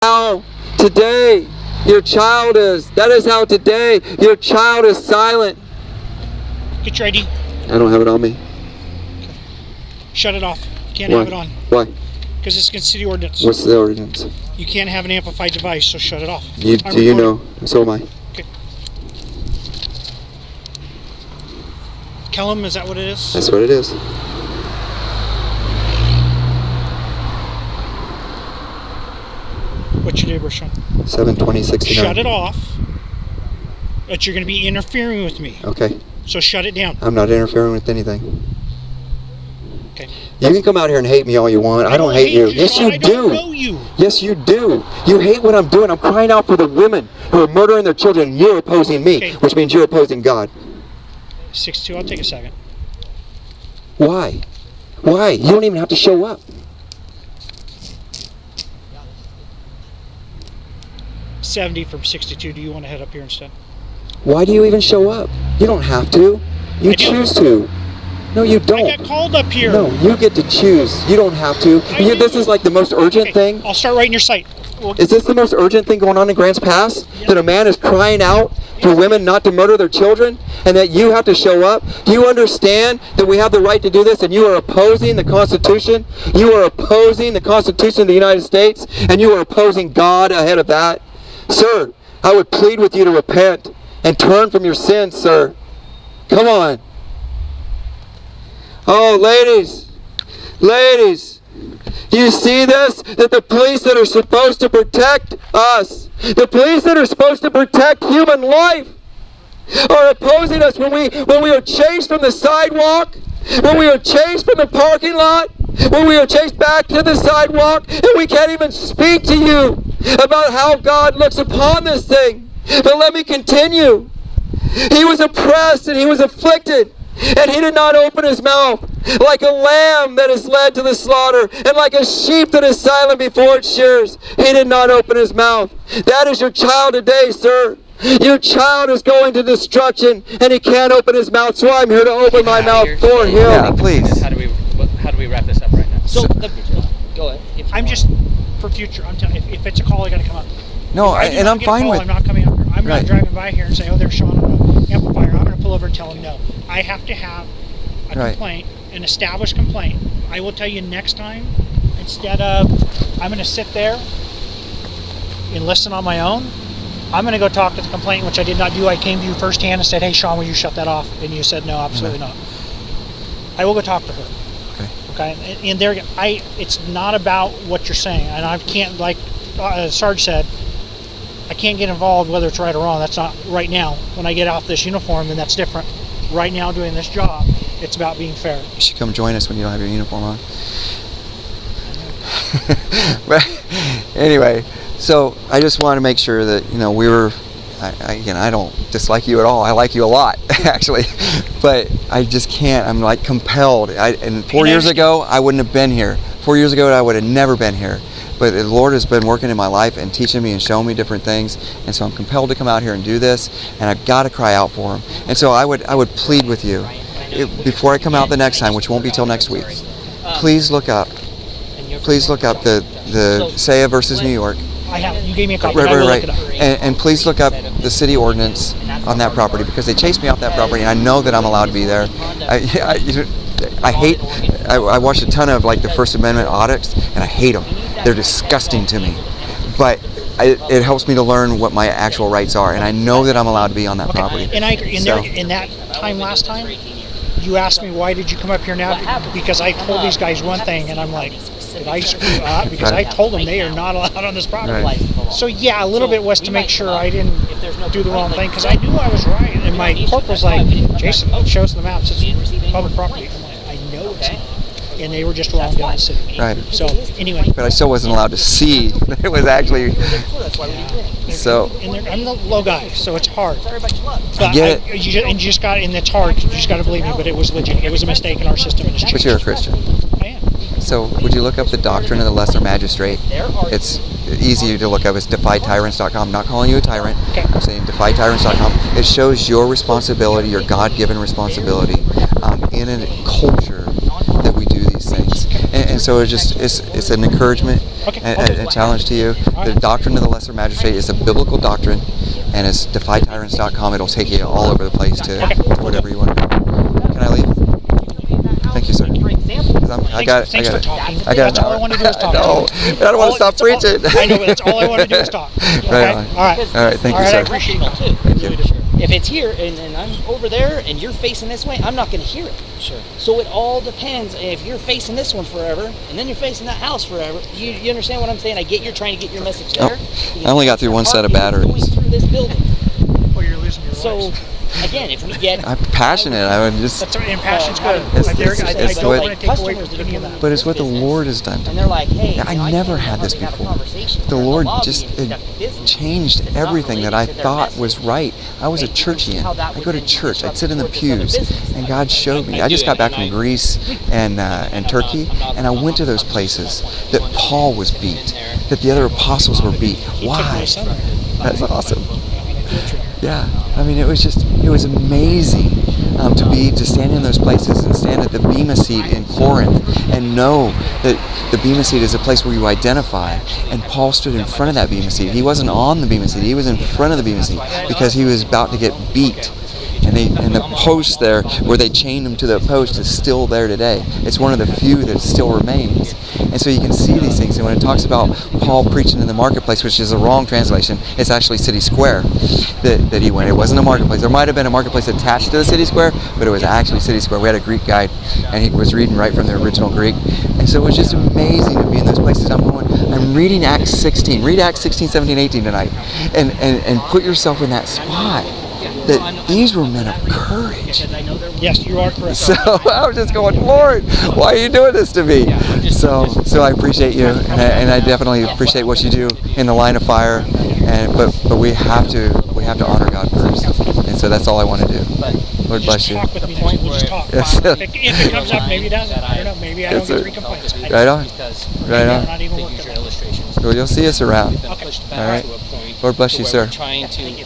how today your child is. That is how today your child is silent. Get your ID. I don't have it on me. Okay. Shut it off. You can't Why? have it on. Why? Because it's against city ordinance. What's the ordinance? You can't have an amplified device, so shut it off. Do you know? So am I. Okay. Kellum, is that what it is? That's what it is. What's your neighbor, Sean? 72069. Shut it off. But you're going to be interfering with me. Okay. So shut it down. I'm not interfering with anything. Okay. You can come out here and hate me all you want. I don't hate you. Yes, Sean. you do. I don't know you. Yes, you do. You hate what I'm doing. I'm crying out for the women who are murdering their children. You're opposing me, Okay. which means you're opposing God. 6'2", I'll take a second. Why? Why? You don't even have to show up. 70 from 62. Do you want to head up here instead? Why do you even show up? You don't have to. You I do. choose to. No, you don't. I got called up here. No, you get to choose. You don't have to. This is like the most urgent thing. I'll start writing your site. Is this the most urgent thing going on in Grants Pass? Yep. That a man is crying out for women not to murder their children, and that you have to show up? Do you understand that we have the right to do this, and you are opposing the Constitution? You are opposing the Constitution of the United States, and you are opposing God ahead of that? Sir, I would plead with you to repent and turn from your sins, sir. Come on. Oh, ladies, do you see this? That the police that are supposed to protect us, the police that are supposed to protect human life, are opposing us when we are chased from the sidewalk, when we are chased from the parking lot, when we are chased back to the sidewalk, and we can't even speak to you about how God looks upon this thing. But let me continue. He was oppressed and he was afflicted, and he did not open his mouth. Like a lamb that is led to the slaughter, and like a sheep that is silent before its shears, he did not open his mouth. That is your child today, sir. Your child is going to destruction, and he can't open his mouth, so I'm here to open my mouth for him. Yeah, please. How do we wrap this up right now? So, Go ahead. I'm just, for future, I'm telling you, if it's a call, I got to come up. No, If I do and not I'm get a fine call, with. I'm not coming up here. I'm Right. not driving by here and say, oh, there's Sean on the amplifier. I'm going to pull over and tell him no. I have to have a Right. complaint, an established complaint. I will tell you next time, instead of I'm going to sit there and listen on my own, I'm going to go talk to the complainant, which I did not do. I came to you firsthand and said, hey, Sean, will you shut that off? And you said, no, absolutely not. I will go talk to her. Okay, and there, it's not about what you're saying, and I can't, like Sarge said, I can't get involved whether it's right or wrong. That's not right now. When I get off this uniform, then that's different. Right now, doing this job, it's about being fair. You should come join us when you don't have your uniform on. But anyway, so I just want to make sure that we were. I don't dislike you at all. I like you a lot, actually, but I just can't. I'm like compelled. And 4 years ago, I wouldn't have been here. 4 years ago, I would have never been here. But the Lord has been working in my life and teaching me and showing me different things, and so I'm compelled to come out here and do this. And I've got to cry out for Him. And so I would plead with you, before I come out the next time, which won't be till next week. Please look up. Please look up the Saya versus New York. I have. You gave me a copy. Right. Look it up. And please look up the city ordinance on that property, because they chased me off that property, and I know that I'm allowed to be there. I watched a ton of like the First Amendment audits, and I hate them. They're disgusting to me. But it helps me to learn what my actual rights are, and I know that I'm allowed to be on that property. And I agree. In that time last time, you asked me why did you come up here now? Because I told these guys one thing, and I'm like, did I screw up? Because I told them they are not allowed on this property. Right. So yeah, a little bit was to make sure I didn't do the wrong thing, because I knew I was right. And my corporal's like, Jason, it shows the maps. It's public property. I'm like, I know it's not. And they were just wrong down the city. Right. So anyway. But I still wasn't allowed to see that it was actually. So. And I'm the low guy, so it's hard. But I get it. You just got, and it's hard. You just got to believe me. But it was legit. It was a mistake in our system, and it's changed. But you're a Christian. I am. So would you look up the doctrine of the lesser magistrate? It's easy to look up. It's defytyrants.com. I'm not calling you a tyrant. Okay. I'm saying defytyrants.com. It shows your responsibility, your God-given responsibility in a culture that we do these things. And so it's an encouragement. Okay, I'll do A it. challenge to you. The doctrine of the lesser magistrate is a biblical doctrine, and it's defytyrants.com. It'll take you all over the place to whatever you want to do. Can I leave? Thank you, sir. Thanks for talking. That's all I want to do is talk. No, I don't want to stop preaching. I know, but that's all I want to do is talk. Okay? Right on. All right. All right, thank you, All right, I sir. appreciate it. Too. Thank you. If it's here and I'm over there and you're facing this way, I'm not going to hear it. Sure. So it all depends. If you're facing this one forever and then you're facing that house forever, you understand what I'm saying? I get you're trying to get your message there. I only got through one set of batteries. Going through this building. Or you're losing your So voice. again, if we get I'm passionate. I would just. That's and passion's good. It's- I don't it's want what- to take away from any of that. But it's what the Lord has done to and me. they're like, hey, Yeah, I never had this before. The Lord just changed everything that I thought was right. I was a churchian. I go to church. I'd sit in the pews, and God showed me. I just got back from Greece and Turkey, and I went to those places that Paul was beat, that the other apostles were beat. Why? That's awesome. Yeah, I mean, it was amazing to stand in those places and stand at the Bema seat in Corinth and know that the Bema seat is a place where you identify. And Paul stood in front of that Bema seat. He wasn't on the Bema seat. He was in front of the Bema seat because he was about to get beat. And the post there where they chained him to the post is still there today. It's one of the few that still remains. And so you can see these things. And when it talks about Paul preaching in the marketplace, which is a wrong translation, it's actually City Square that he went. It wasn't a marketplace. There might have been a marketplace attached to the City Square, but it was actually City Square. We had a Greek guide, and he was reading right from the original Greek. And so it was just amazing to be in those places. I'm reading Acts 16. Read Acts 16, 17, 18 tonight. And put yourself in that spot. That these were men of courage. Yes, you are correct. So I was just going, Lord, why are you doing this to me? So I appreciate you, and I definitely appreciate what you do in the line of fire. But we have to honor God first, and so that's all I want to do. Lord bless you. Talk with me next week. We'll just talk. Yes. If it comes up, maybe it doesn't. I don't know. Maybe I don't get 3 complaints. Right on. Right I'm on. not even working. Well, you'll see us around. Okay. All right. Lord bless you, sir. Trying to